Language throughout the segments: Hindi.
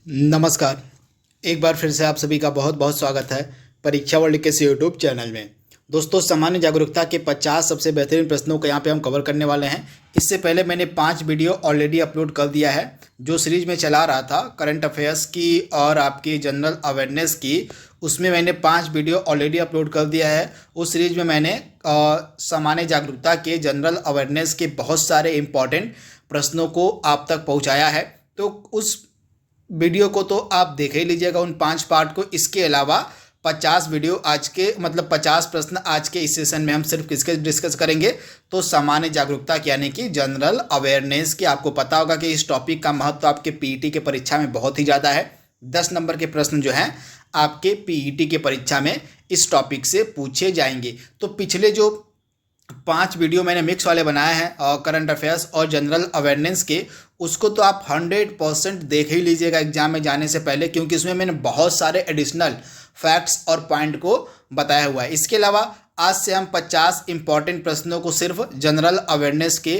नमस्कार। एक बार फिर से आप सभी का बहुत बहुत स्वागत है परीक्षा वर्ल्ड के इस यूट्यूब चैनल में। दोस्तों, सामान्य जागरूकता के 50 सबसे बेहतरीन प्रश्नों को यहाँ पे हम कवर करने वाले हैं। इससे पहले मैंने 5 वीडियो ऑलरेडी अपलोड कर दिया है जो सीरीज में चला रहा था करंट अफेयर्स की और आपकी जनरल अवेयरनेस की। उसमें मैंने 5 वीडियो ऑलरेडी अपलोड कर दिया है। उस सीरीज में मैंने सामान्य जागरूकता के जनरल अवेयरनेस के बहुत सारे इंपॉर्टेंट प्रश्नों को आप तक पहुँचाया है। तो उस वीडियो को तो आप देख ही लीजिएगा, उन 5 पार्ट को। इसके अलावा 50 वीडियो आज के 50 प्रश्न आज के इस सेशन में हम सिर्फ किसके डिस्कस करेंगे, तो सामान्य जागरूकता यानी कि जनरल अवेयरनेस की। आपको पता होगा कि इस टॉपिक का महत्व आपके पीईटी के परीक्षा में बहुत ही ज़्यादा है। 10 नंबर के प्रश्न जो हैं आपके पीईटी के परीक्षा में इस टॉपिक से पूछे जाएंगे। तो पिछले जो 5 वीडियो मैंने मिक्स वाले बनाए हैं और करंट अफेयर्स और जनरल अवेयरनेस के, उसको तो आप 100% देख ही लीजिएगा एग्जाम में जाने से पहले, क्योंकि उसमें मैंने बहुत सारे एडिशनल फैक्ट्स और पॉइंट को बताया हुआ है। इसके अलावा आज से हम 50 इंपॉर्टेंट प्रश्नों को सिर्फ जनरल अवेयरनेस के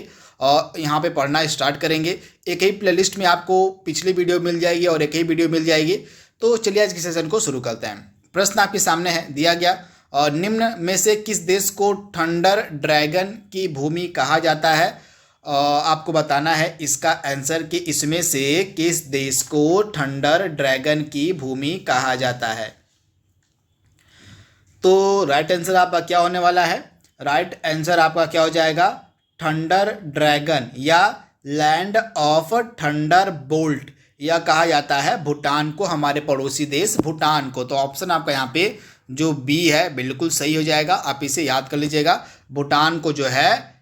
यहाँ पे पढ़ना स्टार्ट करेंगे। एक ही प्लेलिस्ट में आपको पिछली वीडियो मिल जाएगी और एक ही वीडियो मिल जाएगी। तो चलिए आज के सेशन को शुरू करते हैं। प्रश्न आपके सामने है दिया गया, और निम्न में से किस देश को थंडर ड्रैगन की भूमि कहा जाता है। आपको बताना है इसका आंसर कि इसमें से किस देश को थंडर ड्रैगन की भूमि कहा जाता है। तो राइट आंसर आपका क्या होने वाला है? राइट आंसर आपका क्या हो जाएगा? थंडर ड्रैगन या लैंड ऑफ थंडर बोल्ट यह कहा जाता है भूटान को, हमारे पड़ोसी देश भूटान को। तो ऑप्शन आपका यहाँ पे जो बी है बिल्कुल सही हो जाएगा। आप इसे याद कर लीजिएगा। भूटान को जो है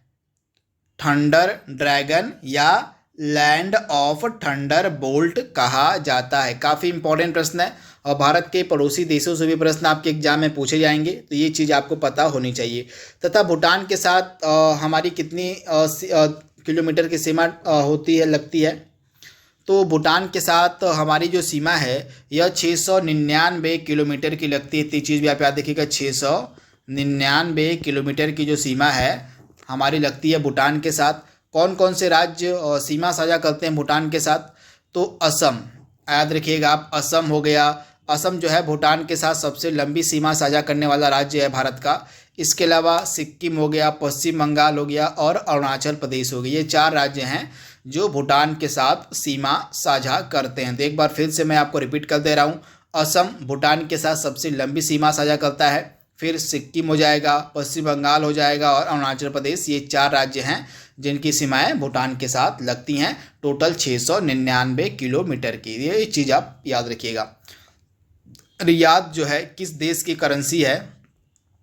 थंडर ड्रैगन या लैंड ऑफ थंडर बोल्ट कहा जाता है। काफ़ी इंपॉर्टेंट प्रश्न है और भारत के पड़ोसी देशों से भी प्रश्न आपके एग्जाम में पूछे जाएंगे, तो ये चीज़ आपको पता होनी चाहिए। तथा भूटान के साथ हमारी कितनी किलोमीटर की सीमा होती है, लगती है? तो भूटान के साथ हमारी जो सीमा है यह 699 किलोमीटर की लगती है। तो ये चीज़ भी आप याद रखिएगा, 699 किलोमीटर की जो सीमा है हमारी लगती है भूटान के साथ। कौन कौन से राज्य सीमा साझा करते हैं भूटान के साथ? तो असम, याद रखिएगा आप, असम हो गया। असम जो है भूटान के साथ सबसे लंबी सीमा साझा करने वाला राज्य है भारत का। इसके अलावा सिक्किम हो गया, पश्चिम बंगाल हो गया और अरुणाचल प्रदेश हो गया। ये 4 राज्य हैं जो भूटान के साथ सीमा साझा करते हैं। तो एक बार फिर से मैं आपको रिपीट कर दे रहा हूँ, असम भूटान के साथ सबसे लंबी सीमा साझा करता है, फिर सिक्किम हो जाएगा, पश्चिम बंगाल हो जाएगा और अरुणाचल प्रदेश। ये 4 राज्य हैं जिनकी सीमाएं भूटान के साथ लगती हैं, टोटल 699 किलोमीटर की। ये चीज़ आप याद रखिएगा। रियाद जो है किस देश की करेंसी है,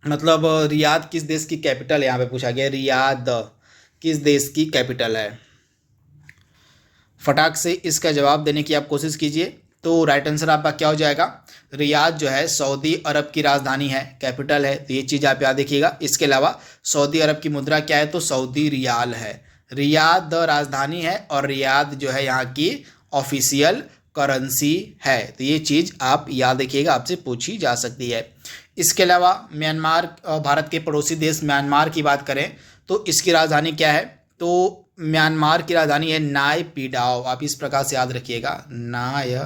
मतलब रियाद किस देश की कैपिटल है? यहाँ पे पूछा गया रियाद किस देश की कैपिटल है। फटाक से इसका जवाब देने की आप कोशिश कीजिए। तो राइट आंसर आपका क्या हो जाएगा? रियाद जो है सऊदी अरब की राजधानी है, कैपिटल है। तो ये चीज़ आप याद रखिएगा। इसके अलावा सऊदी अरब की मुद्रा क्या है? तो सऊदी रियाल है। रियाद राजधानी है और रियाद जो है यहाँ की ऑफिशियल करेंसी है। तो ये चीज़ आप याद रखिएगा, आपसे पूछी जा सकती है। इसके अलावा म्यांमार, भारत के पड़ोसी देश म्यांमार की बात करें तो इसकी राजधानी क्या है? तो म्यांमार की राजधानी है नाय पीडाव। आप इस प्रकार से याद रखिएगा, नाय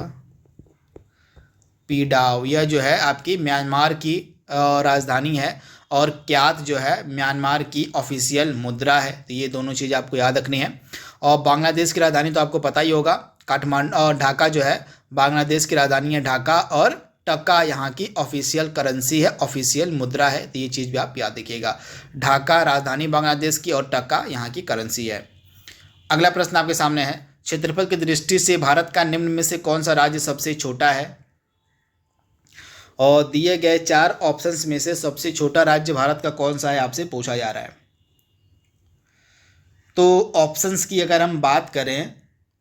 पीडाव। यह जो है आपकी म्यांमार की राजधानी है और क्यात जो है म्यांमार की ऑफिशियल मुद्रा है। तो ये दोनों चीज़ आपको याद रखनी है। और बांग्लादेश की राजधानी तो आपको पता ही होगा, काठमांडू और ढाका जो है बांग्लादेश की राजधानी है ढाका, और टका यहाँ की ऑफिशियल करेंसी है, ऑफिशियल मुद्रा है। तो ये चीज़ भी आप याद रखिएगा। ढाका राजधानी बांग्लादेश की और टका यहाँ की करेंसी है। अगला प्रश्न आपके सामने है, क्षेत्रफल की दृष्टि से भारत का निम्न में से कौन सा राज्य सबसे छोटा है? और दिए गए 4 ऑप्शंस में से सबसे छोटा राज्य भारत का कौन सा है, आपसे पूछा जा रहा है। तो ऑप्शंस की अगर हम बात करें,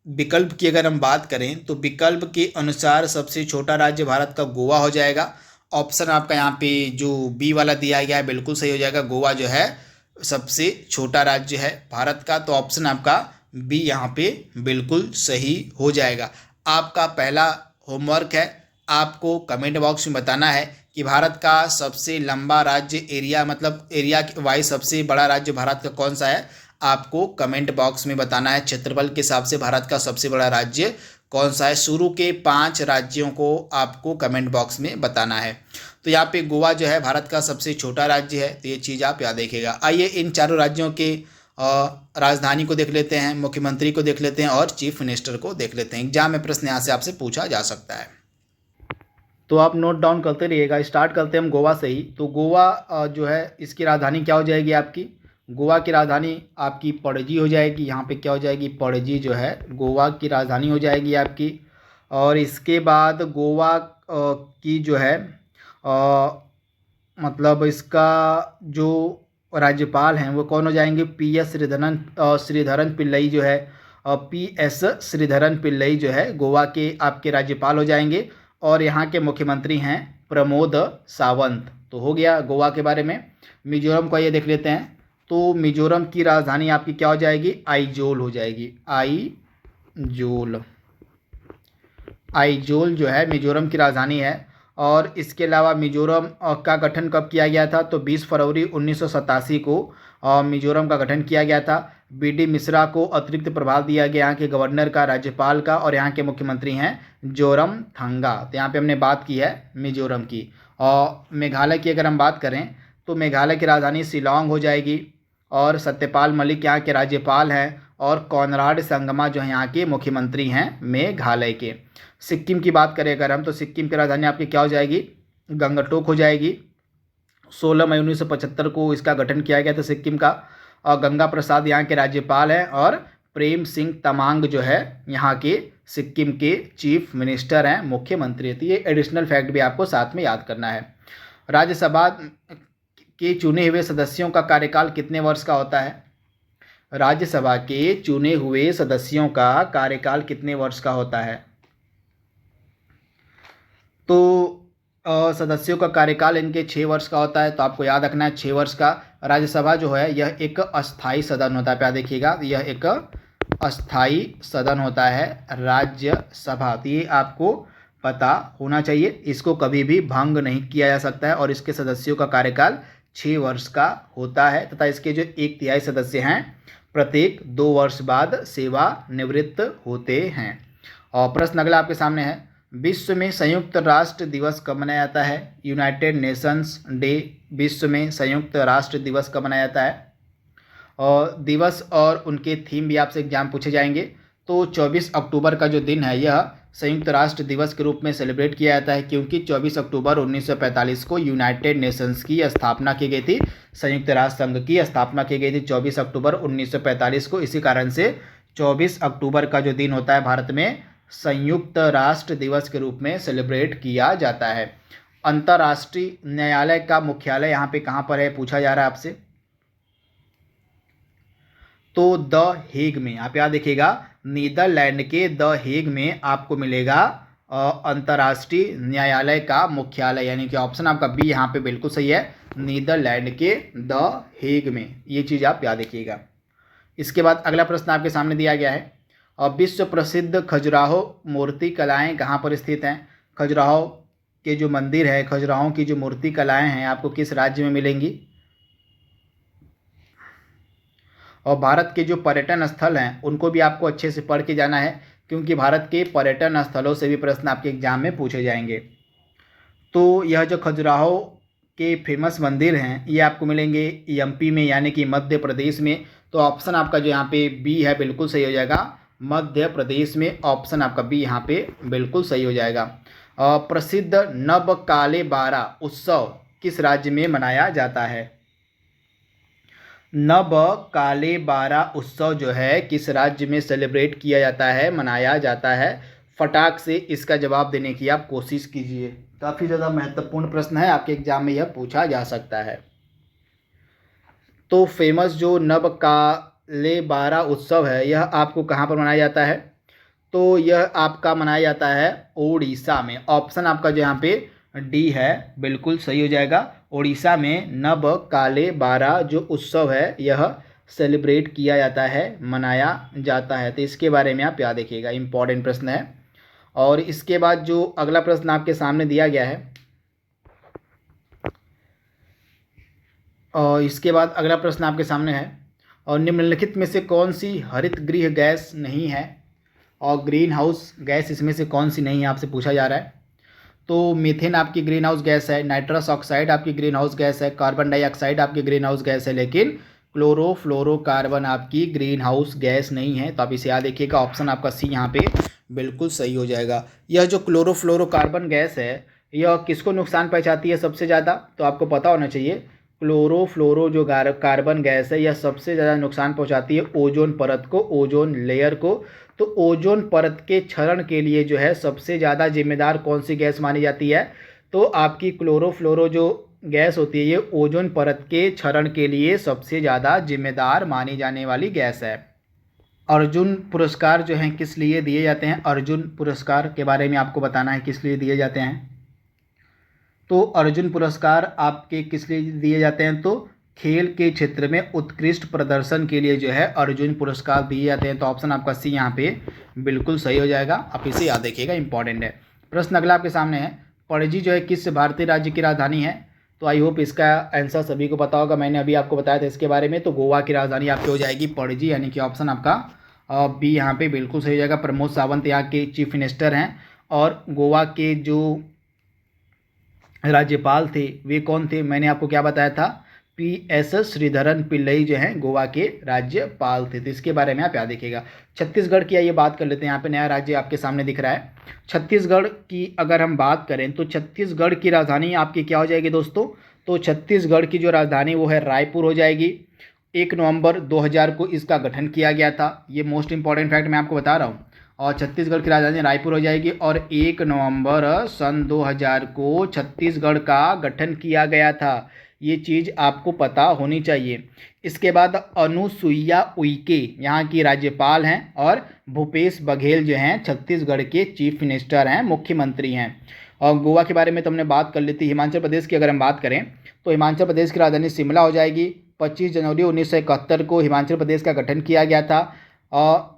विकल्प की अगर हम बात करें, तो विकल्प के अनुसार सबसे छोटा राज्य भारत का गोवा हो जाएगा। ऑप्शन आपका यहाँ पे जो बी वाला दिया गया है बिल्कुल सही हो जाएगा। गोवा जो है सबसे छोटा राज्य है भारत का। तो ऑप्शन आपका बी यहाँ पे बिल्कुल सही हो जाएगा। आपका पहला होमवर्क है, आपको कमेंट बॉक्स में बताना है कि भारत का सबसे लंबा राज्य एरिया, मतलब एरिया वाइज सबसे बड़ा राज्य भारत का कौन सा है। आपको कमेंट बॉक्स में बताना है क्षेत्रफल के हिसाब से भारत का सबसे बड़ा राज्य कौन सा है? शुरू के 5 राज्यों को आपको कमेंट बॉक्स में बताना है। तो यहाँ पे गोवा जो है भारत का सबसे छोटा राज्य है, तो ये चीज़ आप याद रखिएगा। आइए इन चारों राज्यों के राजधानी को देख लेते हैं, मुख्यमंत्री को देख लेते हैं और चीफ मिनिस्टर को देख लेते हैं। एग्जाम में प्रश्न यहाँ से आपसे पूछा जा सकता है, तो आप नोट डाउन करते रहिएगा। स्टार्ट करते हैं हम गोवा से ही। तो गोवा जो है इसकी राजधानी क्या हो जाएगी आपकी? गोवा की राजधानी आपकी पणजी हो जाएगी। यहाँ पे क्या हो जाएगी? पणजी जो है गोवा की राजधानी हो जाएगी आपकी। और इसके बाद गोवा की जो है मतलब इसका जो राज्यपाल हैं वो कौन हो जाएंगे? श्रीधरन पिल्लई जो है, PS श्रीधरन पिल्लई जो है गोवा के आपके राज्यपाल हो जाएंगे। और यहाँ के मुख्यमंत्री हैं प्रमोद सावंत। तो हो गया गोवा के बारे में। मिजोरम को ये देख लेते हैं। तो मिजोरम की राजधानी आपकी क्या हो जाएगी? आइजोल हो जाएगी। आइजोल जो है मिजोरम की राजधानी है। और इसके अलावा मिजोरम का गठन कब किया गया था? तो 20 फरवरी 1987 को मिजोरम का गठन किया गया था। BD मिश्रा को अतिरिक्त प्रभार दिया गया यहाँ के गवर्नर का, राज्यपाल का, और यहाँ के मुख्यमंत्री हैं जोरमथंगा। तो यहाँ पे हमने बात की है मिजोरम की। और मेघालय की अगर हम बात करें तो मेघालय की राजधानी शिलांग हो जाएगी। और सत्यपाल मलिक यहाँ के राज्यपाल हैं। और कॉनराड संगमा जो है यहाँ के मुख्यमंत्री हैं मेघालय के। सिक्किम की बात करें अगर हम, तो सिक्किम की राजधानी आपकी क्या हो जाएगी? गंगटोक हो जाएगी। 16 मई 1975 को इसका गठन किया गया था सिक्किम का। और गंगा प्रसाद यहाँ के राज्यपाल हैं। और प्रेम सिंह तमांग जो है यहाँ के सिक्किम के चीफ मिनिस्टर हैं, मुख्यमंत्री। तो ये एडिशनल फैक्ट भी आपको साथ में याद करना है। राज्यसभा के चुने हुए सदस्यों का कार्यकाल कितने वर्ष का होता है? राज्यसभा के चुने हुए सदस्यों का कार्यकाल कितने वर्ष का होता है? तो सदस्यों का कार्यकाल इनके 6 वर्ष का होता है। तो आपको याद रखना है 6 वर्ष का। राज्यसभा जो है यह एक अस्थाई सदन होता है। प्यार देखिएगा, यह एक अस्थाई सदन होता है राज्यसभा। तो ये आपको पता होना चाहिए। इसको कभी भी भंग नहीं किया जा सकता है। और इसके सदस्यों का कार्यकाल 6 वर्ष का होता है तथा इसके जो 1/3 सदस्य हैं प्रत्येक 2 वर्ष बाद सेवानिवृत्त होते हैं। और प्रश्न अगला आपके सामने है, विश्व में संयुक्त राष्ट्र दिवस कब मनाया जाता है? यूनाइटेड नेशंस डे विश्व में संयुक्त राष्ट्र दिवस कब मनाया जाता है? और दिवस और उनके थीम भी आपसे एग्जाम पूछे जाएंगे। तो 24 अक्टूबर का जो दिन है यह संयुक्त राष्ट्र दिवस के रूप में सेलिब्रेट किया जाता है, क्योंकि 24 अक्टूबर 1945 को यूनाइटेड नेशंस की स्थापना की गई थी। संयुक्त राष्ट्र संघ की स्थापना की गई थी 24 अक्टूबर 1945 को। इसी कारण से 24 अक्टूबर का जो दिन होता है भारत में संयुक्त राष्ट्र दिवस के रूप में सेलिब्रेट किया जाता है। अंतर्राष्ट्रीय न्यायालय का मुख्यालय यहाँ पे कहाँ पर है पूछा जा रहा है आपसे। तो द हेग में, आप याद देखिएगा, नीदरलैंड के द हेग में आपको मिलेगा अंतर्राष्ट्रीय न्यायालय का मुख्यालय, यानी कि ऑप्शन आपका बी यहाँ पे बिल्कुल सही है, नीदरलैंड के द हेग में। ये चीज़ आप याद रखिएगा। इसके बाद अगला प्रश्न आपके सामने दिया गया है, विश्व प्रसिद्ध खजुराहो मूर्ति कलाएँ कहाँ पर स्थित हैं? खजुराहो के जो मंदिर है, खजुराहो की जो मूर्ति कलाएँ हैं आपको किस राज्य में मिलेंगी? और भारत के जो पर्यटन स्थल हैं उनको भी आपको अच्छे से पढ़ के जाना है, क्योंकि भारत के पर्यटन स्थलों से भी प्रश्न आपके एग्जाम में पूछे जाएंगे। तो यह जो खजुराहो के फेमस मंदिर हैं ये आपको मिलेंगे MP में, यानी कि मध्य प्रदेश में। तो ऑप्शन आपका जो यहाँ पे बी है बिल्कुल सही हो जाएगा, मध्य प्रदेश में। ऑप्शन आपका बी यहाँ पे बिल्कुल सही हो जाएगा। प्रसिद्ध नबकालेबारा उत्सव किस राज्य में मनाया जाता है? नबकालेबारा उत्सव जो है किस राज्य में सेलिब्रेट किया जाता है, मनाया जाता है? फटाक से इसका जवाब देने की आप कोशिश कीजिए, काफ़ी ज़्यादा महत्वपूर्ण प्रश्न है, आपके एग्जाम में यह पूछा जा सकता है। तो फेमस जो नबकालेबारा उत्सव है यह आपको कहाँ पर मनाया जाता है? तो यह आपका मनाया जाता है ओडिशा में। ऑप्शन आपका जो यहाँ पे डी है बिल्कुल सही हो जाएगा। ओडिशा में नबकालेबारा जो उत्सव है यह सेलिब्रेट किया जाता है, मनाया जाता है। तो इसके बारे में आप याद रखिएगा, इम्पॉर्टेंट प्रश्न है। और इसके बाद जो अगला प्रश्न आपके सामने दिया गया है, और इसके बाद अगला प्रश्न आपके सामने है, और निम्नलिखित में से कौन सी हरित गृह गैस नहीं है? और ग्रीन हाउस गैस इसमें से कौन सी नहीं है आपसे पूछा जा रहा है। तो मीथेन आपकी ग्रीन हाउस गैस है, नाइट्रस ऑक्साइड आपकी ग्रीन हाउस गैस है, कार्बन डाइऑक्साइड आपकी ग्रीन हाउस गैस है, लेकिन क्लोरोफ्लोरोकार्बन आपकी ग्रीन हाउस गैस नहीं है। तो आप इसे याद रखिएगा, ऑप्शन आपका सी यहाँ पे बिल्कुल सही हो जाएगा। यह जो क्लोरोफ्लोरोकार्बन गैस है यह किसको नुकसान पहुंचाती है सबसे ज़्यादा, तो आपको पता होना चाहिए। क्लोरोफ्लोरो जो कार्बन गैस है यह सबसे ज़्यादा नुकसान पहुंचाती है ओजोन परत को, ओजोन लेयर को। तो ओजोन परत के क्षरण के लिए जो है सबसे ज़्यादा जिम्मेदार कौन सी गैस मानी जाती है, तो आपकी क्लोरोफ्लोरो जो गैस होती है ये ओजोन परत के क्षरण के लिए सबसे ज़्यादा जिम्मेदार मानी जाने वाली गैस है। अर्जुन पुरस्कार जो हैं किस लिए दिए जाते हैं, अर्जुन पुरस्कार के बारे में आपको बताना है किस लिए दिए जाते हैं। तो अर्जुन पुरस्कार आपके किस लिए दिए जाते हैं, तो खेल के क्षेत्र में उत्कृष्ट प्रदर्शन के लिए जो है अर्जुन पुरस्कार दिए जाते हैं। तो ऑप्शन आपका सी यहाँ पे बिल्कुल सही हो जाएगा, आप इसे याद रखिएगा, इंपॉर्टेंट है। प्रश्न अगला आपके सामने है, पणजी जो है किस भारतीय राज्य की राजधानी है। तो आई होप इसका आंसर सभी को पता होगा, मैंने अभी आपको बताया था इसके बारे में। तो गोवा की राजधानी आपकी हो जाएगी पणजी, यानी कि ऑप्शन आपका बी यहाँ पे बिल्कुल सही हो जाएगा। प्रमोद सावंत यहाँ के चीफ मिनिस्टर हैं और गोवा के जो राज्यपाल थे वे कौन थे, मैंने आपको क्या बताया था, PS श्रीधरन पिल्लई जो हैं गोवा के राज्यपाल थे। तो इसके बारे में आप याद रखिएगा। छत्तीसगढ़ की आइए बात कर लेते हैं, यहाँ पे नया राज्य आपके सामने दिख रहा है। छत्तीसगढ़ की अगर हम बात करें तो छत्तीसगढ़ की राजधानी आपकी क्या हो जाएगी दोस्तों, तो छत्तीसगढ़ की जो राजधानी वो है रायपुर हो जाएगी। 1 नवंबर 2000 को इसका गठन किया गया था, ये मोस्ट इंपॉर्टेंट फैक्ट मैं आपको बता रहा हूँ। और छत्तीसगढ़ की राजधानी रायपुर हो जाएगी और 1 नवंबर सन 2000 को छत्तीसगढ़ का गठन किया गया था, ये चीज़ आपको पता होनी चाहिए। इसके बाद अनुसुईया उइके यहाँ की राज्यपाल हैं और भूपेश बघेल जो हैं छत्तीसगढ़ के चीफ मिनिस्टर हैं, मुख्यमंत्री हैं। और गोवा के बारे में तो हमने बात कर ली थी। हिमाचल प्रदेश की अगर हम बात करें तो हिमाचल प्रदेश की राजधानी शिमला हो जाएगी। 25 जनवरी 1971 को हिमाचल प्रदेश का गठन किया गया था। और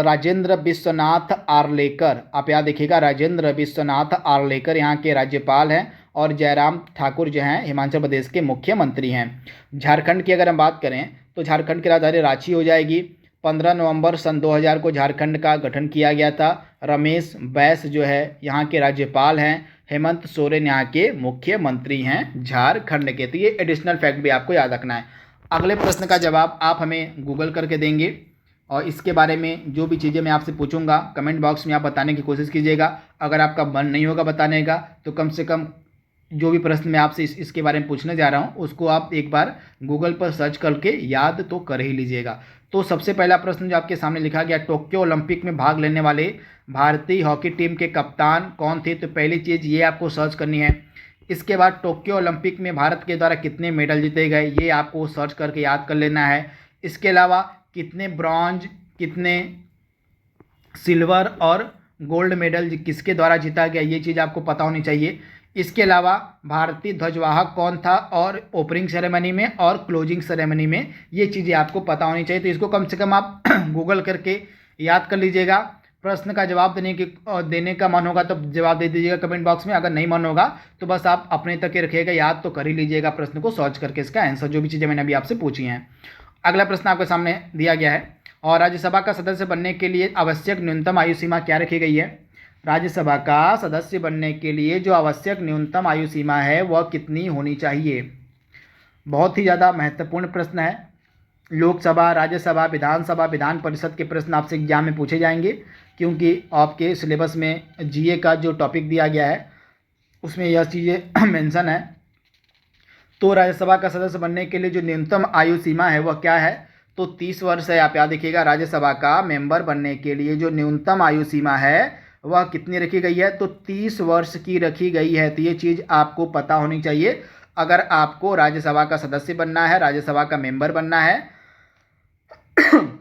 राजेंद्र विश्वनाथ आर्लेकर, आप याद देखिएगा, राजेंद्र विश्वनाथ आर्लेकर यहाँ के राज्यपाल हैं और जयराम ठाकुर जो हैं हिमाचल प्रदेश के मुख्यमंत्री हैं। झारखंड की अगर हम बात करें तो झारखंड की राजधानी रांची हो जाएगी। 15 नवंबर सन 2000 को झारखंड का गठन किया गया था। रमेश बैस जो है यहाँ के राज्यपाल हैं। हेमंत सोरेन यहाँ के मुख्यमंत्री हैं झारखंड के। तो ये एडिशनल फैक्ट भी आपको याद रखना है। अगले प्रश्न का जवाब आप हमें गूगल करके देंगे और इसके बारे में जो भी चीज़ें मैं आपसे पूछूंगा कमेंट बॉक्स में आप बताने की कोशिश कीजिएगा। अगर आपका मन नहीं होगा बताने का तो कम से कम जो भी प्रश्न मैं आपसे इसके बारे में पूछने जा रहा हूं उसको आप एक बार गूगल पर सर्च करके याद तो कर ही लीजिएगा। तो सबसे पहला प्रश्न जो आपके सामने लिखा गया, टोक्यो ओलंपिक में भाग लेने वाले भारतीय हॉकी टीम के कप्तान कौन थे। तो पहली चीज़ ये आपको सर्च करनी है। इसके बाद टोक्यो ओलंपिक में भारत के द्वारा कितने मेडल जीते गए ये आपको सर्च करके याद कर लेना है। इसके अलावा कितने ब्रॉन्ज, कितने सिल्वर और गोल्ड मेडल किसके द्वारा जीता गया ये चीज़ आपको पता होनी चाहिए। इसके अलावा भारतीय ध्वजवाहक कौन था और ओपनिंग सेरेमनी में और क्लोजिंग सेरेमनी में ये चीज़ें आपको पता होनी चाहिए। तो इसको कम से कम आप गूगल करके याद कर लीजिएगा। प्रश्न का जवाब देने का मन होगा तो जवाब दे दीजिएगा कमेंट बॉक्स में, अगर नहीं मन होगा तो बस आप अपने तक ही रखिएगा, याद तो कर ही लीजिएगा प्रश्न को सर्च करके इसका आंसर, जो भी चीज़ें मैंने अभी आपसे पूछी हैं। अगला प्रश्न आपके सामने दिया गया है, और राज्यसभा का सदस्य बनने के लिए आवश्यक न्यूनतम आयु सीमा क्या रखी गई है। राज्यसभा का सदस्य बनने के लिए जो आवश्यक न्यूनतम आयु सीमा है वह कितनी होनी चाहिए। बहुत ही ज़्यादा महत्वपूर्ण प्रश्न है। लोकसभा, राज्यसभा, विधानसभा, विधान परिषद के प्रश्न आपसे एग्जाम में पूछे जाएंगे, क्योंकि आपके सिलेबस में जीए का जो टॉपिक दिया गया है उसमें यह चीज़ें मेंशन है। तो राज्यसभा का सदस्य बनने के लिए जो न्यूनतम आयु सीमा है वह क्या है, तो 30 वर्ष है। आप याद रखिएगा, राज्यसभा का मेंबर बनने के लिए जो न्यूनतम आयु सीमा है वह कितनी रखी गई है, तो 30 वर्ष की रखी गई है। तो ये चीज़ आपको पता होनी चाहिए। अगर आपको राज्यसभा का सदस्य बनना है, राज्यसभा का मेंबर बनना है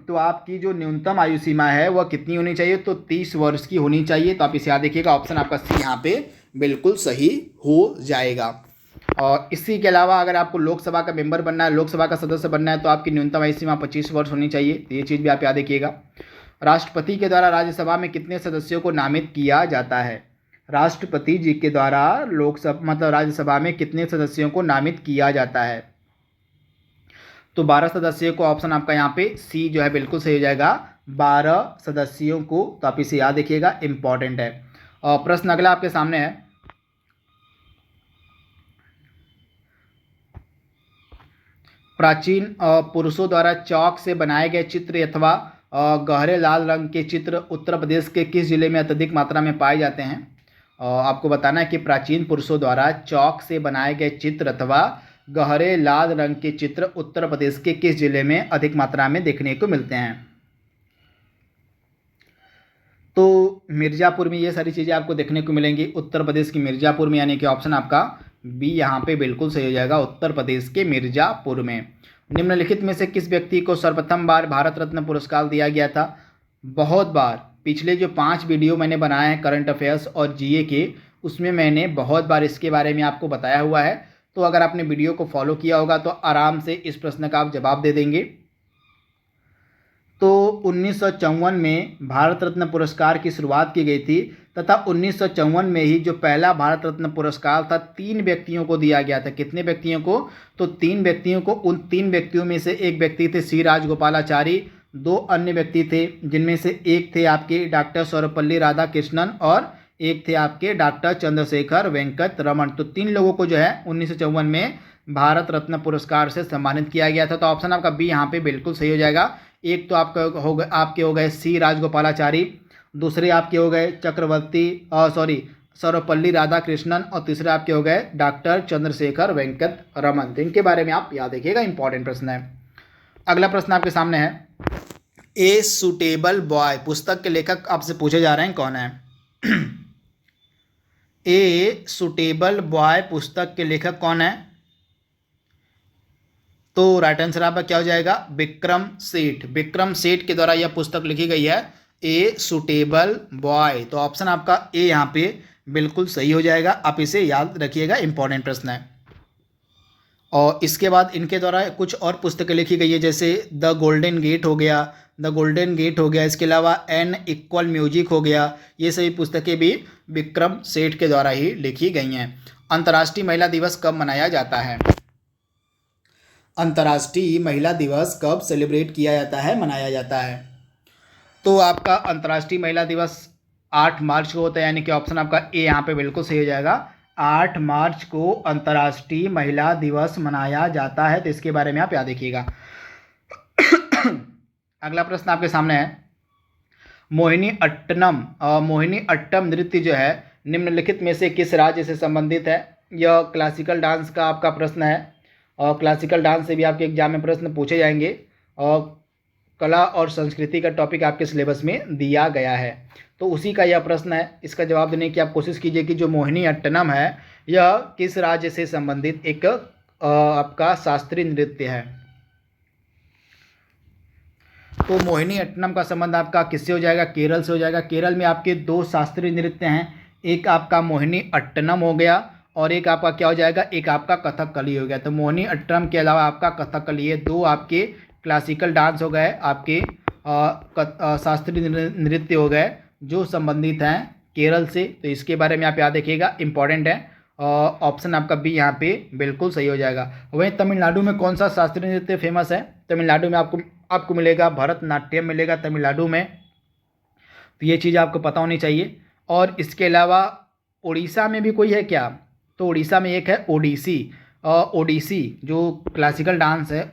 तो आपकी जो न्यूनतम आयु सीमा है वह कितनी होनी चाहिए, तो 30 वर्ष की होनी चाहिए। तो आप इसे याद रखिएगा, ऑप्शन आपका सी यहाँ पे बिल्कुल सही हो जाएगा। और इसी के अलावा अगर आपको लोकसभा का मेंबर बनना है, लोकसभा का सदस्य बनना है, तो आपकी न्यूनतम आयु सीमा 25 वर्ष होनी चाहिए। तो ये चीज़ भी आप याद रखिएगा। राष्ट्रपति के द्वारा राज्यसभा में कितने सदस्यों को नामित किया जाता है। राष्ट्रपति जी के द्वारा राज्यसभा में कितने सदस्यों को नामित किया जाता है, तो 12 सदस्यों को। ऑप्शन आपका यहाँ पे सी जो है बिल्कुल सही हो जाएगा, 12 सदस्यों को। तो आप इसे याद रखिएगा, इंपॉर्टेंट है। और प्रश्न अगला आपके सामने है, प्राचीन पुरुषों द्वारा चौक से बनाए गए चित्र अथवा गहरे लाल रंग के चित्र उत्तर प्रदेश के किस जिले में अत्यधिक मात्रा में पाए जाते हैं? आपको बताना है कि प्राचीन पुरुषों द्वारा चौक से बनाए गए चित्र अथवा गहरे लाल रंग के चित्र उत्तर प्रदेश के किस जिले में अधिक मात्रा में देखने को मिलते हैं? तो मिर्ज़ापुर में ये सारी चीज़ें आपको देखने को मिलेंगी, उत्तर प्रदेश की मिर्ज़ापुर में, यानी कि ऑप्शन आपका बी यहाँ पे बिल्कुल सही हो जाएगा, उत्तर प्रदेश के मिर्ज़ापुर में। निम्नलिखित में से किस व्यक्ति को सर्वप्रथम बार भारत रत्न पुरस्कार दिया गया था? बहुत बार पिछले जो 5 वीडियो मैंने बनाए हैं करंट अफेयर्स और जीए के, उसमें मैंने बहुत बार इसके बारे में आपको बताया हुआ है। तो अगर आपने वीडियो को फॉलो किया होगा तो आराम से इस प्रश्न का आप जवाब दे देंगे। तो 1954 में भारत रत्न पुरस्कार की शुरुआत की गई थी तथा 1954 में ही जो पहला भारत रत्न पुरस्कार था 3 व्यक्तियों को दिया गया था। कितने व्यक्तियों को? तो 3 व्यक्तियों को। उन 3 व्यक्तियों में से एक व्यक्ति थे सी राजगोपालाचारी, 2 अन्य व्यक्ति थे जिनमें से एक थे आपके डॉक्टर सर्वपल्ली राधाकृष्णन और एक थे आपके डॉक्टर चंद्रशेखर वेंकट रमन। तो 3 लोगों को जो है 1954 में भारत रत्न पुरस्कार से सम्मानित किया गया था। तो ऑप्शन आपका बी यहाँ पे बिल्कुल सही हो जाएगा। एक तो आपके हो गए सी राजगोपालाचारी, दूसरे आपके हो गए सर्वपल्ली राधाकृष्णन और तीसरे आपके हो गए डॉक्टर चंद्रशेखर वेंकट रमन। तो इनके बारे में आप याद रखिएगा, इंपॉर्टेंट प्रश्न है। अगला प्रश्न आपके सामने है, ए सुटेबल बॉय पुस्तक के लेखक आपसे पूछे जा रहे हैं, कौन है? ए सुटेबल बॉय पुस्तक के लेखक कौन है? तो राइट आंसर आपका क्या हो जाएगा? विक्रम सेठ। विक्रम सेठ के द्वारा यह पुस्तक लिखी गई है, ए सुटेबल बॉय। तो ऑप्शन आपका ए यहाँ पे बिल्कुल सही हो जाएगा, आप इसे याद रखिएगा, इंपॉर्टेंट प्रश्न है। और इसके बाद इनके द्वारा कुछ और पुस्तकें लिखी गई है, जैसे द गोल्डन गेट हो गया, इसके अलावा एन इक्वल म्यूजिक हो गया। ये सभी पुस्तकें भी विक्रम सेठ के द्वारा ही लिखी गई हैं। अंतर्राष्ट्रीय महिला दिवस कब मनाया जाता है? अंतर्राष्ट्रीय महिला दिवस कब सेलिब्रेट किया जाता है, मनाया जाता है? तो आपका अंतर्राष्ट्रीय महिला दिवस 8 मार्च को होता है, यानी कि ऑप्शन आपका ए यहाँ पे बिल्कुल सही हो जाएगा। 8 मार्च को अंतर्राष्ट्रीय महिला दिवस मनाया जाता है। तो इसके बारे में आप याद रखिएगा। अगला प्रश्न आपके सामने है, मोहिनी अट्टम नृत्य जो है निम्नलिखित में से किस राज्य से संबंधित है? यह क्लासिकल डांस का आपका प्रश्न है और क्लासिकल डांस से भी आपके एग्जाम में प्रश्न पूछे जाएंगे और कला और संस्कृति का टॉपिक आपके सिलेबस में दिया गया है। तो उसी का यह प्रश्न है, इसका जवाब देने की आप कोशिश कीजिए कि जो मोहिनी अट्टनम है यह किस राज्य से संबंधित एक आपका शास्त्रीय नृत्य है। तो मोहिनी अट्टनम का संबंध आपका किससे हो जाएगा? केरल से हो जाएगा। केरल में आपके 2 शास्त्रीय नृत्य हैं, एक आपका मोहिनी अट्टनम हो गया और एक आपका क्या हो जाएगा? एक आपका कथकली हो गया। तो मोहिनी अट्टनम के अलावा आपका कथकली, ये 2 आपके क्लासिकल डांस हो गए, आपके शास्त्रीय नृत्य हो गए जो संबंधित हैं केरल से। तो इसके बारे में आप याद रखिएगा, इंपॉर्टेंट है। ऑप्शन आपका बी यहाँ पे बिल्कुल सही हो जाएगा। वहीं तमिलनाडु में कौन सा शास्त्रीय नृत्य फेमस है? तमिलनाडु में आपको मिलेगा भरतनाट्यम मिलेगा तमिलनाडु में। तो ये चीज़ आपको पता होनी चाहिए। और इसके अलावा उड़ीसा में भी कोई है क्या? तो उड़ीसा में एक है ओडिसी जो क्लासिकल डांस है,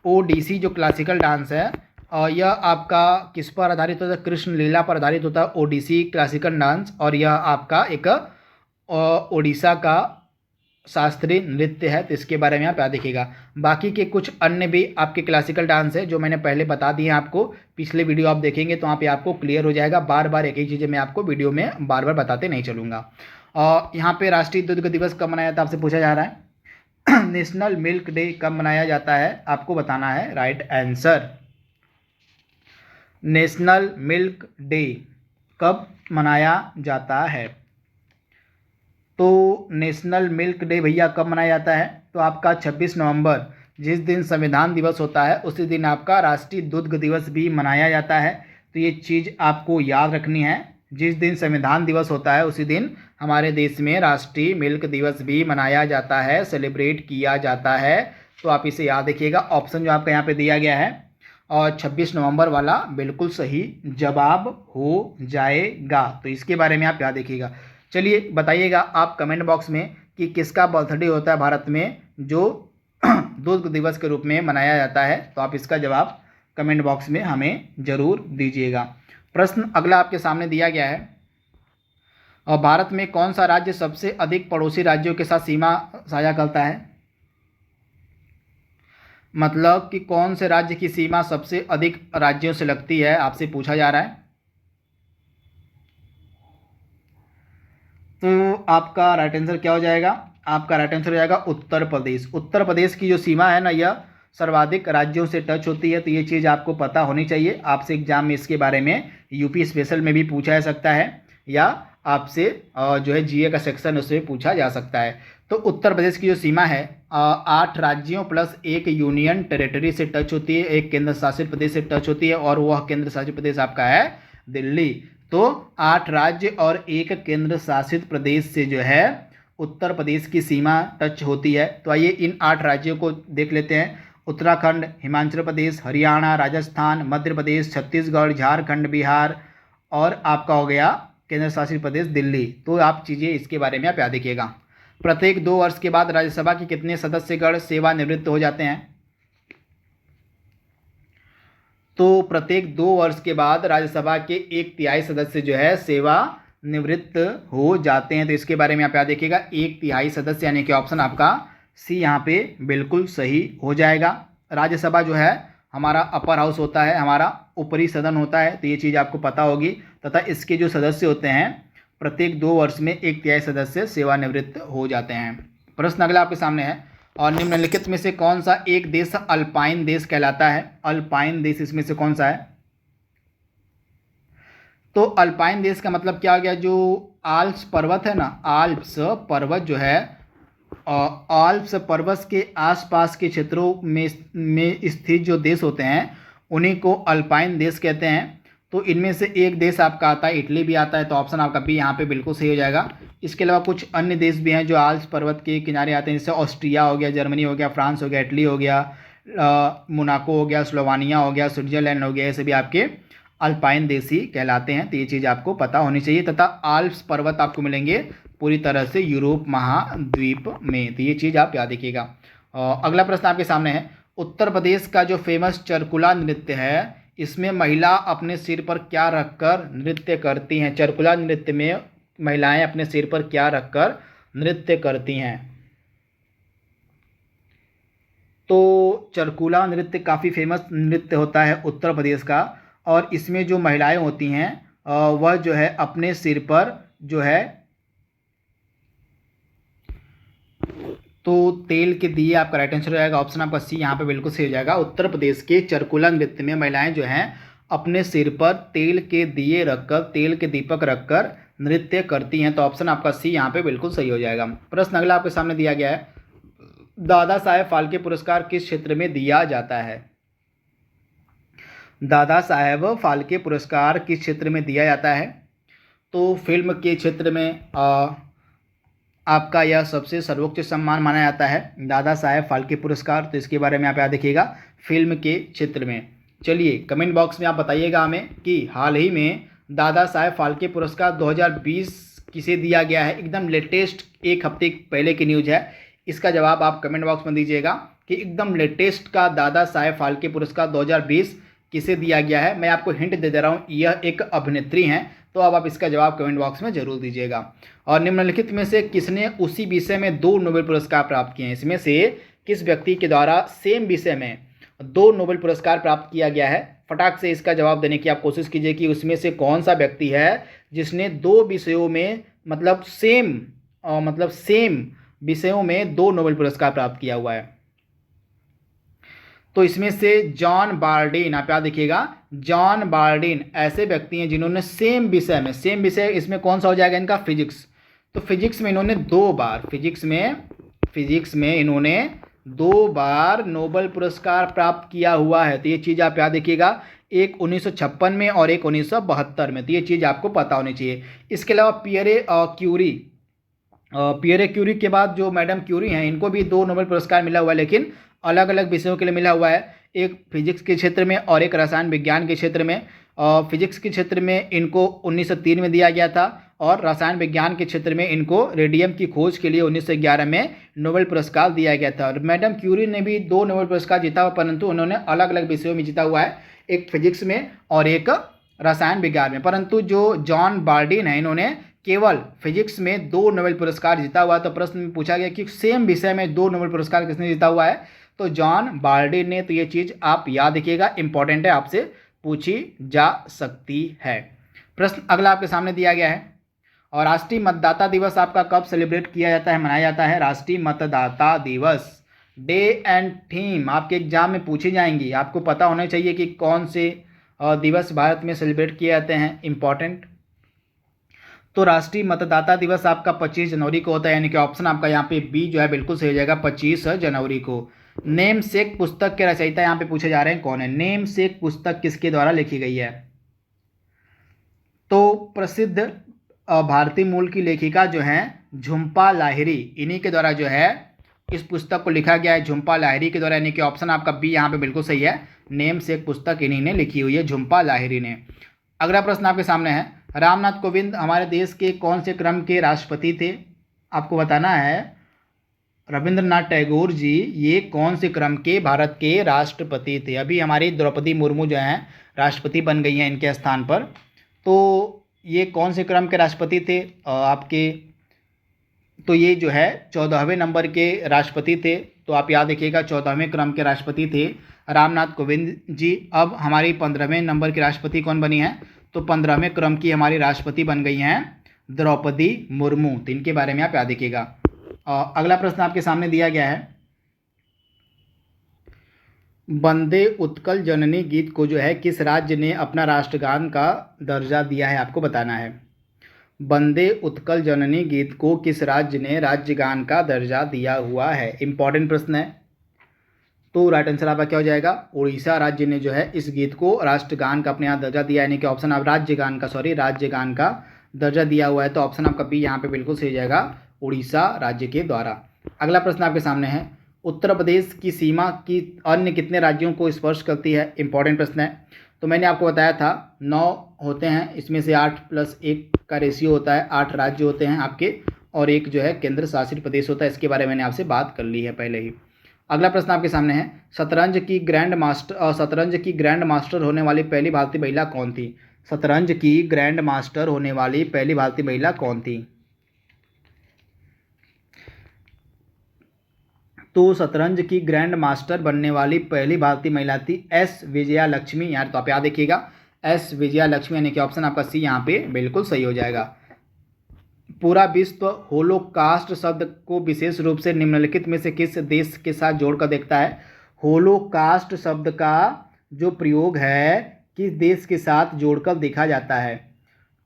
ओडिसी जो क्लासिकल डांस है यह आपका किस पर आधारित होता है? कृष्ण लीला पर आधारित होता है ओडिसी क्लासिकल डांस, और यह आपका एक ओडिशा का शास्त्रीय नृत्य है। तो इसके बारे में आप याद रखिएगा। बाकी के कुछ अन्य भी आपके क्लासिकल डांस है जो मैंने पहले बता दिए हैं आपको, पिछले वीडियो आप देखेंगे तो वहाँ पे आपको क्लियर हो जाएगा। बार बार एक ही चीज़ें मैं आपको वीडियो में बार बार बताते नहीं चलूँगा। और यहाँ पे राष्ट्रीय दुग्ध दिवस कब मनाया जाता है आपसे पूछा जा रहा है। नेशनल मिल्क डे कब मनाया जाता है आपको बताना है, right answer. National milk day कब मनाया जाता है? तो नेशनल मिल्क डे भैया कब मनाया जाता है? तो आपका 26 नवंबर, जिस दिन संविधान दिवस होता है उसी दिन आपका राष्ट्रीय दुग्ध दिवस भी मनाया जाता है। तो ये चीज़ आपको याद रखनी है, जिस दिन संविधान दिवस होता है उसी दिन हमारे देश में राष्ट्रीय मिल्क दिवस भी मनाया जाता है, सेलिब्रेट किया जाता है। तो आप इसे याद रखिएगा। ऑप्शन जो आपका यहाँ पे दिया गया है और 26 नवंबर वाला बिल्कुल सही जवाब हो जाएगा। तो इसके बारे में आप याद रखिएगा। चलिए बताइएगा आप कमेंट बॉक्स में कि किसका बर्थडे होता है भारत में जो दुग्ध दिवस के रूप में मनाया जाता है। तो आप इसका जवाब कमेंट बॉक्स में हमें ज़रूर दीजिएगा। प्रश्न अगला आपके सामने दिया गया है, और भारत में कौन सा राज्य सबसे अधिक पड़ोसी राज्यों के साथ सीमा साझा करता है? मतलब कि कौन से राज्य की सीमा सबसे अधिक राज्यों से लगती है, आपसे पूछा जा रहा है। तो आपका राइट आंसर क्या हो जाएगा? आपका राइट आंसर हो जाएगा उत्तर प्रदेश। उत्तर प्रदेश की जो सीमा है ना, यह सर्वाधिक राज्यों से टच होती है। तो ये चीज़ आपको पता होनी चाहिए। आपसे एग्जाम में इसके बारे में यूपी स्पेशल में भी पूछा जा सकता है, या आपसे जो है जीए का सेक्शन उससे पूछा जा सकता है। तो उत्तर प्रदेश की जो सीमा है 8 राज्यों प्लस एक यूनियन टेरिटरी से टच होती है, एक केंद्र शासित प्रदेश से टच होती है, और वह केंद्र शासित प्रदेश आपका है दिल्ली। तो 8 राज्य और एक केंद्र शासित प्रदेश से जो है उत्तर प्रदेश की सीमा टच होती है। तो आइए इन 8 राज्यों को देख लेते हैं। उत्तराखंड, हिमाचल प्रदेश, हरियाणा, राजस्थान, मध्य प्रदेश, छत्तीसगढ़, झारखंड, बिहार, और आपका हो गया केंद्र शासित प्रदेश दिल्ली। तो आप चीज़ें इसके बारे में आप याद रखिएगा। प्रत्येक 2 वर्ष के बाद राज्यसभा के कितने सदस्यगण सेवानिवृत्त हो जाते हैं? तो प्रत्येक 2 वर्ष के बाद राज्यसभा के 1/3 सदस्य जो है सेवानिवृत्त हो जाते हैं। तो इसके बारे में आप याद रखिएगा, 1/3 सदस्य, यानी कि ऑप्शन आपका सी यहाँ पे बिल्कुल सही हो जाएगा। राज्यसभा जो है हमारा अपर हाउस होता है, हमारा ऊपरी सदन होता है। तो ये चीज़ आपको पता होगी। तथा इसके जो सदस्य होते हैं प्रत्येक 2 वर्ष में 1/3 सदस्य सेवानिवृत्त हो जाते हैं। प्रश्न अगला आपके सामने है, और निम्नलिखित में से कौन सा एक देश अल्पाइन देश कहलाता है? अल्पाइन देश इसमें से कौन सा है? तो अल्पाइन देश का मतलब क्या हो गया? जो आल्प्स पर्वत है ना, आल्प्स पर्वत जो है, आल्प्स पर्वत के आसपास के क्षेत्रों में स्थित जो देश होते हैं उन्हीं को अल्पाइन देश कहते हैं। तो इनमें से एक देश आपका आता है, इटली भी आता है। तो ऑप्शन आपका बी यहाँ पे बिल्कुल सही हो जाएगा। इसके अलावा कुछ अन्य देश भी हैं जो आल्प्स पर्वत के किनारे आते हैं, जैसे ऑस्ट्रिया हो गया, जर्मनी हो गया, फ्रांस हो गया, इटली हो गया, मोनाको हो गया, स्लोवानिया हो गया, स्विट्जरलैंड हो गया। ये सभी आपके अल्पाइन देश ही कहलाते हैं। तो ये चीज़ आपको पता होनी चाहिए। तथा आल्प्स पर्वत आपको मिलेंगे पूरी तरह से यूरोप महाद्वीप में। तो ये चीज़ आप याद रखिएगा। अगला प्रश्न आपके सामने है, उत्तर प्रदेश का जो फेमस चरकुला नृत्य है, इसमें महिला अपने सिर पर क्या रखकर नृत्य करती हैं? चरकुला नृत्य में महिलाएं अपने सिर पर क्या रखकर नृत्य करती हैं? तो चरकुला नृत्य काफ़ी फेमस नृत्य होता है उत्तर प्रदेश का, और इसमें जो महिलाएं होती हैं वह जो है अपने सिर पर जो है तो तेल के दिए आपका राइट आंसर हो जाएगा। ऑप्शन आपका सी यहाँ पे बिल्कुल सही हो जाएगा। उत्तर प्रदेश के चरकुला नृत्य में महिलाएं जो हैं अपने सिर पर तेल के दिए रखकर, तेल के दीपक रखकर नृत्य करती हैं। तो ऑप्शन आपका सी यहाँ पे बिल्कुल सही हो जाएगा। प्रश्न अगला आपके सामने दिया गया है, दादा साहेब फाल्के पुरस्कार किस क्षेत्र में दिया जाता है? दादा साहेब फाल्के पुरस्कार किस क्षेत्र में दिया जाता है? तो फिल्म के क्षेत्र में आपका यह सबसे सर्वोच्च सम्मान माना जाता है, दादा साहेब फाल्के पुरस्कार। तो इसके बारे में आप याद रखिएगा, फिल्म के क्षेत्र में। चलिए कमेंट बॉक्स में आप बताइएगा हमें कि हाल ही में दादा साहेब फाल्के पुरस्कार 2020 किसे दिया गया है। एकदम लेटेस्ट, एक हफ्ते पहले की न्यूज़ है। इसका जवाब आप कमेंट बॉक्स में दीजिएगा कि एकदम लेटेस्ट का दादा साहेब फाल्के पुरस्कार 2020 किसे दिया गया है। मैं आपको हिंट दे रहा हूँ, यह एक अभिनेत्री हैं। तो अब आप इसका जवाब कमेंट बॉक्स में जरूर दीजिएगा। और निम्नलिखित में से किसने उसी विषय में 2 नोबेल पुरस्कार प्राप्त किए हैं? इसमें से किस व्यक्ति के द्वारा सेम विषय में 2 नोबेल पुरस्कार प्राप्त किया गया है? फटाक से इसका जवाब देने की आप कोशिश कीजिए कि उसमें से कौन सा व्यक्ति है जिसने 2 विषयों में मतलब सेम विषयों में 2 नोबेल पुरस्कार प्राप्त किया हुआ है। तो इसमें से जॉन बार्डीन, आप याद रखिएगा, जॉन बार्डीन ऐसे व्यक्ति हैं जिन्होंने सेम विषय, इसमें कौन सा हो जाएगा इनका? फिजिक्स। तो फिजिक्स में इन्होंने 2 बार इन्होंने 2 बार नोबेल पुरस्कार प्राप्त किया हुआ है। तो ये चीज़ आप याद रखिएगा, एक 1956 में और एक 1972 में। तो ये चीज़ आपको पता होनी चाहिए। इसके अलावा पियरे क्यूरी के बाद जो मैडम क्यूरी हैं, इनको भी 2 नोबेल पुरस्कार मिला हुआ है, लेकिन अलग अलग विषयों के लिए मिला हुआ है, एक फिजिक्स के क्षेत्र में और एक रसायन विज्ञान के क्षेत्र में। फिजिक्स के क्षेत्र में इनको 1903 में दिया गया था और रसायन विज्ञान के क्षेत्र में इनको रेडियम की खोज के लिए 1911 में नोबेल पुरस्कार दिया गया था। और मैडम क्यूरी ने भी 2 नोबेल पुरस्कार जीता हुआ, परंतु उन्होंने अलग अलग विषयों में जीता हुआ है, एक फिजिक्स में और एक रसायन विज्ञान में। परंतु जो जॉन बार्डिन है, इन्होंने केवल फिजिक्स में 2 नोबेल पुरस्कार जीता हुआ। तो प्रश्न में पूछा गया कि सेम विषय में 2 नोबेल पुरस्कार किसने जीता हुआ है, तो जॉन बार्डिन ने। तो ये चीज़ आप याद रखिएगा, इंपॉर्टेंट है, आपसे पूछी जा सकती है। प्रश्न अगला आपके सामने दिया गया है, और राष्ट्रीय मतदाता दिवस आपका कब सेलिब्रेट किया जाता है, मनाया जाता है? राष्ट्रीय मतदाता दिवस, डे एंड थीम आपके एग्जाम में पूछी जाएंगी, आपको पता होना चाहिए कि कौन से दिवस भारत में सेलिब्रेट किए जाते हैं, इंपॉर्टेंट। तो राष्ट्रीय मतदाता दिवस आपका 25 जनवरी को होता है, यानी कि ऑप्शन आपका यहाँ पे बी जो है बिल्कुल सही हो जाएगा, 25 जनवरी को। नेम सेक पुस्तक के रचयिता यहाँ पे पूछे जा रहे हैं कौन है? नेम सेक पुस्तक किसके द्वारा लिखी गई है? तो प्रसिद्ध भारतीय मूल की लेखिका जो है झुम्पा लाहिरी, इन्हीं के द्वारा जो है इस पुस्तक को लिखा गया है, झुम्पा लाहिरी के द्वारा, यानी कि ऑप्शन आपका बी यहाँ पे बिल्कुल सही है। नेम सेक पुस्तक इन्हीं ने लिखी हुई है, झुम्पा लाहिरी ने। अगला प्रश्न आपके सामने है, रामनाथ कोविंद हमारे देश के कौन से क्रम के राष्ट्रपति थे? आपको बताना है रविंद्रनाथ टैगोर जी ये कौन से क्रम के भारत के राष्ट्रपति थे? अभी हमारी द्रौपदी मुर्मू जो हैं राष्ट्रपति बन गई हैं इनके स्थान पर। तो ये कौन से क्रम के राष्ट्रपति थे आपके? तो ये जो है 14वें नंबर के राष्ट्रपति थे। तो आप याद रखिएगा 14वें क्रम के राष्ट्रपति थे रामनाथ कोविंद जी। अब हमारी 15वें नंबर की राष्ट्रपति कौन बनी है? तो 15वें क्रम की हमारी राष्ट्रपति बन गई हैं द्रौपदी मुर्मू। तो इनके बारे में आप याद रखिएगा। अगला प्रश्न आपके सामने दिया गया है, वंदे उत्कल जननी गीत को जो है किस राज्य ने अपना राष्ट्रगान का दर्जा दिया है? आपको बताना है। वंदे उत्कल जननी गीत को किस राज्य ने राज्यगान का दर्जा दिया हुआ है? इंपॉर्टेंट प्रश्न है। तो राइट आंसर आपका क्या हो जाएगा? उड़ीसा राज्य ने जो है इस गीत को राष्ट्रगान का अपने यहाँ दर्जा दिया, यानी कि ऑप्शन आप राज्यगान का दर्जा दिया हुआ है। तो ऑप्शन आपका बी यहाँ पे बिल्कुल सही जाएगा, उड़ीसा राज्य के द्वारा। अगला प्रश्न आपके सामने है, उत्तर प्रदेश की सीमा की अन्य कितने राज्यों को स्पर्श करती है? इंपॉर्टेंट प्रश्न है। तो मैंने आपको बताया था 9 होते हैं, इसमें से 8+1 का रेशियो होता है, 8 राज्य होते हैं आपके, और एक जो है केंद्र शासित प्रदेश होता है। इसके बारे में मैंने आपसे बात कर ली है पहले ही। अगला प्रश्न आपके सामने है, शतरंज की ग्रैंड मास्टर होने वाली पहली भारतीय महिला कौन थी? शतरंज की ग्रैंड मास्टर होने वाली पहली भारतीय महिला कौन थी? तो शतरंज की ग्रैंड मास्टर बनने वाली पहली भारतीय महिला थी एस विजया लक्ष्मी। यार तो आप याद रखिएगा एस विजया लक्ष्मी, यानी कि ऑप्शन आपका सी यहाँ पे बिल्कुल सही हो जाएगा। पूरा विश्व होलोकास्ट शब्द को विशेष रूप से निम्नलिखित में से किस देश के साथ जोड़कर देखता है? होलोकास्ट शब्द का जो प्रयोग है किस देश के साथ जोड़कर देखा जाता है?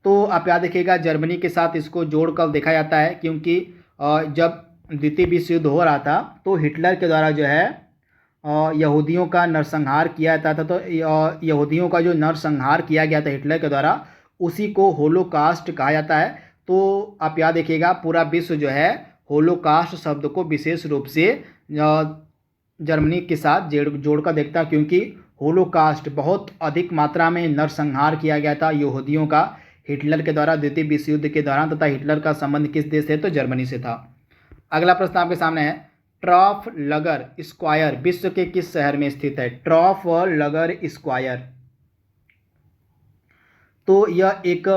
तो आप याद रखिएगा जर्मनी के साथ इसको जोड़कर देखा जाता है, क्योंकि जब द्वितीय विश्व युद्ध हो रहा था तो हिटलर के द्वारा जो है यहूदियों का नरसंहार किया जाता था। तो यहूदियों का जो नरसंहार किया गया था हिटलर के द्वारा, उसी को होलोकास्ट कहा जाता है। तो आप याद रखिएगा पूरा विश्व जो है होलोकास्ट शब्द को विशेष रूप से जर्मनी के साथ जोड़कर देखता है, क्योंकि होलोकास्ट बहुत अधिक मात्रा में नरसंहार किया गया था यहूदियों का हिटलर के द्वारा द्वितीय विश्व युद्ध के दौरान, तथा हिटलर का संबंध किस देश से? तो जर्मनी से था। अगला प्रश्न आपके सामने है, ट्राफलगर स्क्वायर विश्व के किस शहर में स्थित है? ट्राफलगर स्क्वायर, तो यह एक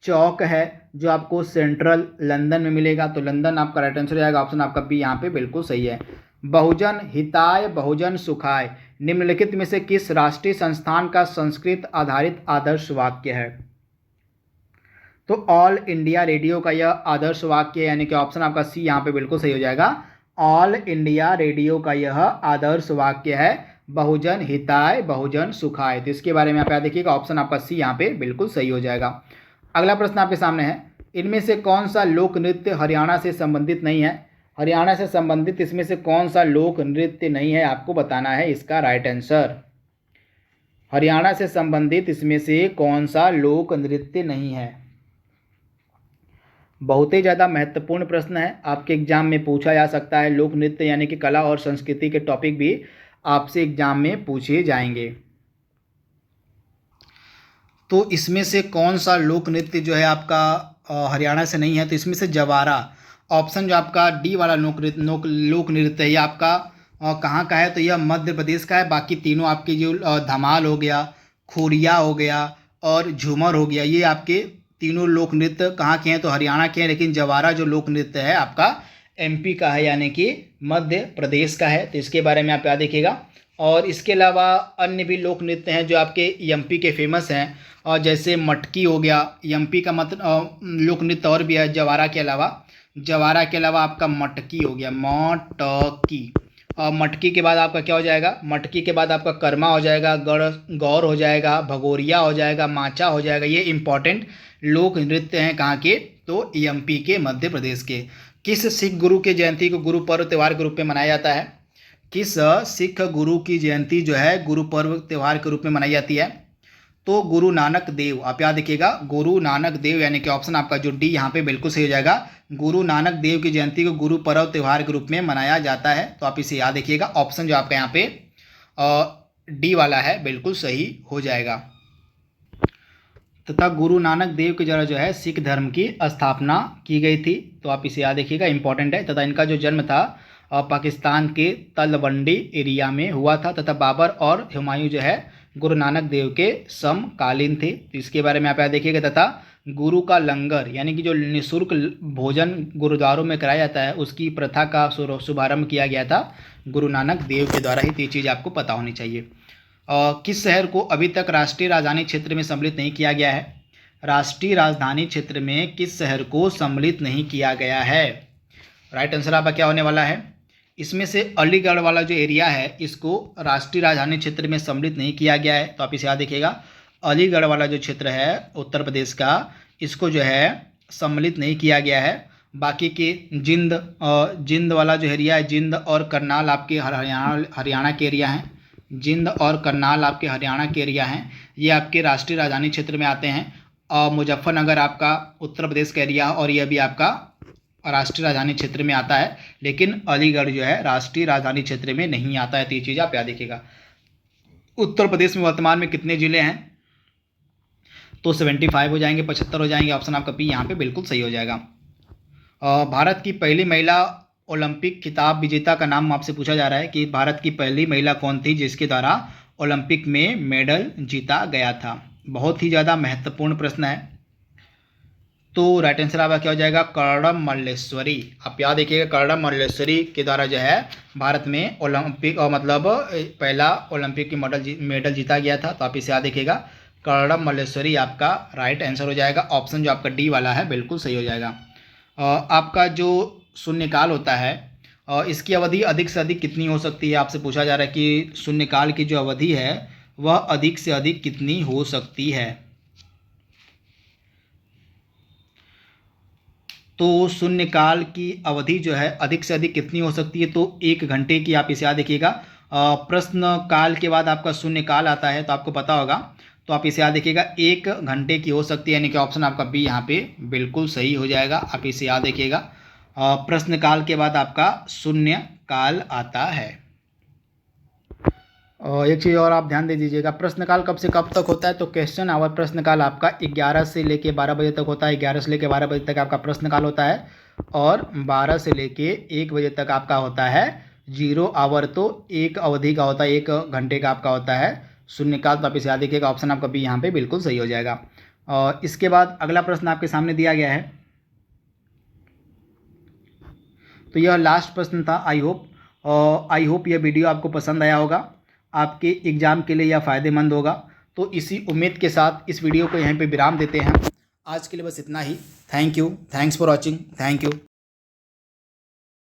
चौक है जो आपको सेंट्रल लंदन में मिलेगा। तो लंदन आपका राइट आंसर जाएगा, ऑप्शन आपका बी यहाँ पे बिल्कुल सही है। बहुजन हिताय बहुजन सुखाय निम्नलिखित में से किस राष्ट्रीय संस्थान का संस्कृत आधारित आदर्श वाक्य है? तो ऑल इंडिया रेडियो का यह आदर्श वाक्य है, यानी कि ऑप्शन आपका सी यहाँ पे बिल्कुल सही हो जाएगा। ऑल इंडिया रेडियो का यह आदर्श वाक्य है बहुजन हिताय बहुजन सुखाय। तो इसके बारे में आप याद देखिएगा, ऑप्शन आपका सी यहाँ पे बिल्कुल सही हो जाएगा। अगला प्रश्न आपके सामने है, इनमें से कौन सा लोक नृत्य हरियाणा से संबंधित नहीं है? हरियाणा से संबंधित इसमें से कौन सा लोक नृत्य नहीं है, आपको बताना है इसका राइट आंसर। हरियाणा से संबंधित इसमें से कौन सा लोक नृत्य नहीं है? बहुत ही ज़्यादा महत्वपूर्ण प्रश्न है, आपके एग्जाम में पूछा जा सकता है। लोक नृत्य यानी कि कला और संस्कृति के टॉपिक भी आपसे एग्जाम में पूछे जाएंगे। तो इसमें से कौन सा लोक नृत्य जो है आपका हरियाणा से नहीं है? तो इसमें से जवारा ऑप्शन जो आपका डी वाला लोक नृत्य है, ये आपका कहाँ का है? तो यह मध्य प्रदेश का है। बाकी तीनों आपके जो धमाल हो गया, खोरिया हो गया और झूमर हो गया, ये आपके तीनों लोक नृत्य कहाँ के हैं? तो हरियाणा के हैं। लेकिन जवारा जो लोक नृत्य है आपका एमपी का है, यानी कि मध्य प्रदेश का है। तो इसके बारे में आप याद रखिएगा। और इसके अलावा अन्य भी लोक नृत्य हैं जो आपके एमपी के फेमस हैं, और जैसे मटकी हो गया, एमपी का मतलब लोक नृत्य और भी है जवारा के अलावा आपका मटकी हो गया, मटकी। और मटकी के बाद आपका क्या हो जाएगा? मटकी के बाद आपका कर्मा हो जाएगा, गौर हो जाएगा, भगोरिया हो जाएगा, माचा हो जाएगा। ये इंपॉर्टेंट लोक नृत्य हैं कहाँ के? तो एमपी के, मध्य प्रदेश के। किस सिख गुरु की जयंती को गुरु पर्व त्यौहार के रूप में मनाया जाता है? किस सिख गुरु की जयंती जो है गुरु पर्व त्यौहार के रूप में मनाई जाती है? तो गुरु नानक देव। आप याद रखिएगा, गुरु नानक देव, यानी कि ऑप्शन आपका जो डी यहाँ पे बिल्कुल सही हो जाएगा। गुरु नानक देव की जयंती को गुरु पर्व त्यौहार के रूप में मनाया जाता है। तो आप इसे याद रखिएगा। ऑप्शन जो आपका यहाँ पे डी वाला है बिल्कुल सही हो जाएगा। तथा गुरु नानक देव के द्वारा जो है सिख धर्म की स्थापना की गई थी। तो आप इसे याद रखिएगा, इंपॉर्टेंट है। तथा इनका जो जन्म था पाकिस्तान के तलवंडी एरिया में हुआ था। तथा बाबर और हुमायूं जो है गुरु नानक देव के समकालीन थे। तो इसके बारे में आप याद देखिएगा। तथा गुरु का लंगर, यानी कि जो निःशुल्क भोजन गुरुद्वारों में कराया जाता है, उसकी प्रथा का शुभारंभ किया गया था गुरु नानक देव के द्वारा ही। तो ये चीज़ आपको पता होनी चाहिए। किस शहर को अभी तक राष्ट्रीय राजधानी क्षेत्र में सम्मिलित नहीं किया गया है? राष्ट्रीय राजधानी क्षेत्र में किस शहर को सम्मिलित नहीं किया गया है? राइट आंसर आपका क्या होने वाला है? इसमें से अलीगढ़ वाला जो एरिया है इसको राष्ट्रीय राजधानी क्षेत्र में सम्मिलित नहीं किया गया है। तो आप इसे याद रखिएगा, अलीगढ़ वाला जो क्षेत्र है उत्तर प्रदेश का, इसको जो है सम्मिलित नहीं किया गया है। बाकी के जिंद वाला जो एरिया है, जिंद और करनाल आपके हरियाणा के एरिया हैं। जिंद और करनाल आपके हरियाणा के एरिया हैं, ये आपके राष्ट्रीय राजधानी क्षेत्र में आते हैं। और मुजफ्फरनगर आपका उत्तर प्रदेश का एरिया, और यह भी आपका राष्ट्रीय राजधानी क्षेत्र में आता है। लेकिन अलीगढ़ जो है राष्ट्रीय राजधानी क्षेत्र में नहीं आता है। तो ये चीज़ आप याद रखिएगा। उत्तर प्रदेश में वर्तमान में कितने जिले हैं? तो 75 हो जाएंगे, 75 हो जाएंगे। ऑप्शन आपका बी यहाँ पे बिल्कुल सही हो जाएगा। भारत की पहली महिला ओलंपिक खिताब विजेता का नाम आपसे पूछा जा रहा है कि भारत की पहली महिला कौन थी जिसके द्वारा ओलंपिक में मेडल जीता गया था? बहुत ही ज़्यादा महत्वपूर्ण प्रश्न है। तो राइट आंसर आपका क्या हो जाएगा? कर्णम मल्लेश्वरी। आप याद रखिएगा, कर्णम मल्लेश्वरी के द्वारा जो है भारत में ओलंपिक मतलब पहला ओलंपिक की मेडल जीता गया था। तो आप इसे याद रखिएगा, कर्णम मल्लेश्वरी आपका राइट आंसर हो जाएगा। ऑप्शन जो आपका डी वाला है बिल्कुल सही हो जाएगा। आपका जो शून्यकाल होता है इसकी अवधि अधिक से अधिक कितनी हो सकती है? आपसे पूछा जा रहा है कि शून्यकाल की जो अवधि है वह अधिक से अधिक कितनी हो सकती है? तो शून्यकाल की अवधि जो है अधिक से अधिक कितनी हो सकती है? तो 1 घंटे की। आप इसे याद रखिएगा। प्रश्न काल के बाद आपका शून्यकाल आता है, तो आपको पता होगा। तो आप इसे याद रखिएगा, 1 घंटे की हो सकती है, यानी कि ऑप्शन आपका बी यहाँ पे बिल्कुल सही हो जाएगा। आप इसे याद रखिएगा, प्रश्न काल के बाद आपका शून्य काल आता है। एक चीज़ और आप ध्यान दे दीजिएगा, प्रश्नकाल कब से कब तक होता है? तो क्वेश्चन आवर प्रश्नकाल आपका 11 से लेके 12 बजे तक होता है। 11 से लेके 12 बजे तक आपका प्रश्नकाल होता है, और 12 से लेके 1 बजे तक आपका होता है 0 आवर। तो 1 अवधि का होता है, 1 घंटे का आपका होता है शून्यकाल। तो आप इसे याद रखिएगा, ऑप्शन आपका बी यहाँ पे बिल्कुल सही हो जाएगा। और इसके बाद अगला प्रश्न आपके सामने दिया गया है। तो यह लास्ट प्रश्न था। आई होप यह वीडियो आपको पसंद आया होगा, आपके एग्ज़ाम के लिए यह फ़ायदेमंद होगा। तो इसी उम्मीद के साथ इस वीडियो को यहीं पे विराम देते हैं। आज के लिए बस इतना ही। Thank you, thanks for watching, thank you.